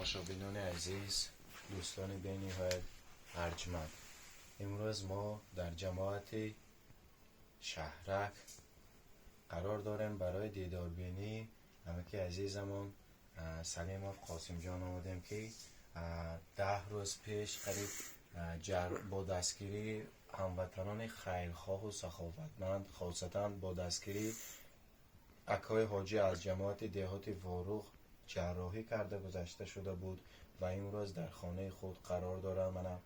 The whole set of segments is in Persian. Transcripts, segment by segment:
مشاهدین عزیز، دوستان به نهایت ارجمند، امروز ما در جماعت شهرک قرار داریم برای دیدار بینی که عزیزمون سلیم قاسم جان آمدیم که 10 روز پیش قریب با دستگیری هموطنان خیرخواه و سخاوتمند، خاصتا با دستگیری اکای حاجی از جماعت دهات واروغ جراحی کرده گذشته شده بود و امروز در خانه خود قرار دارم. من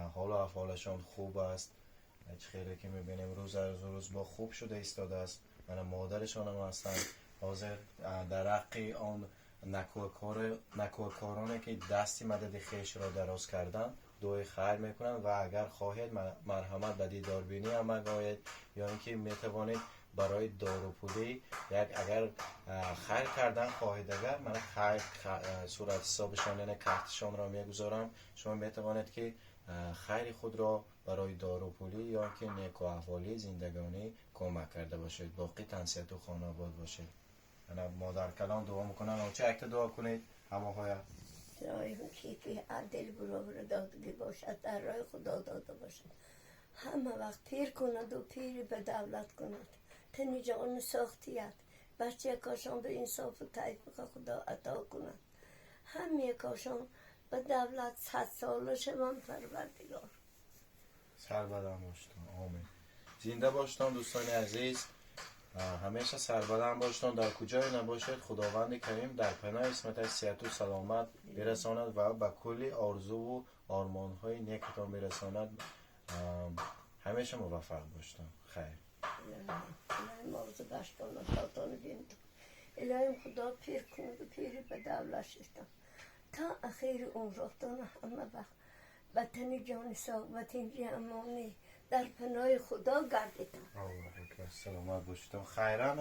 حال و احوالشان خوب است، خیلی که میبینیم روز از روز با خوب شده ایستاده است. من مادرشان هم هستم، حاضر در حق آن نکوکارانه که دستی مدد خیش را دراز کردن دعای خیر میکنن و اگر خواهید مرحمت به دیدار بینی هم آید یا اینکه میتوانید برای داروپولی اگر خیر کردن خواهید، اگر من خیر صورت حسابشان یعنی کارتشان را میگذارم، شما میتوانید که خیر خود را برای داروپولی یا که نیک و احوالی زندگانی کمک کرده باشید. باقی تنسیت و خانواده باشید. من مادر کلام دعا میکنم. چه اکت دعا کنید همه های رای کیفی عدل برابر دادگی باشد، در رای خدا داده باشد، همه وقت پیر کند و پیری به دولت کند، تنی جان ساختیت بچه کاشان به انصاف و توفیق خدا عطا کند، همه کاشان به دولت 100 ساله شوم پروردگار. سربلند باشتون. آمین. زنده باشتون دوستان عزیز، همیشه سربلند باشتون، در کجای نباشید خداوند کریم در پناه اسمت صحت و سلامت برساند و به کلی آرزو و آرمان های نیکتان برساند. همیشه موفق باشتون. خیر. الهی موضوع بشتان و تاتان بیند، الهی خدا پیر کند و پیری به دولت شدن تا اخیر عمراتان همه وقت وطن جان ساق وطن امانی در پناه خدا گردیدن. الله اکبر. سلامت باشتون. خیرم.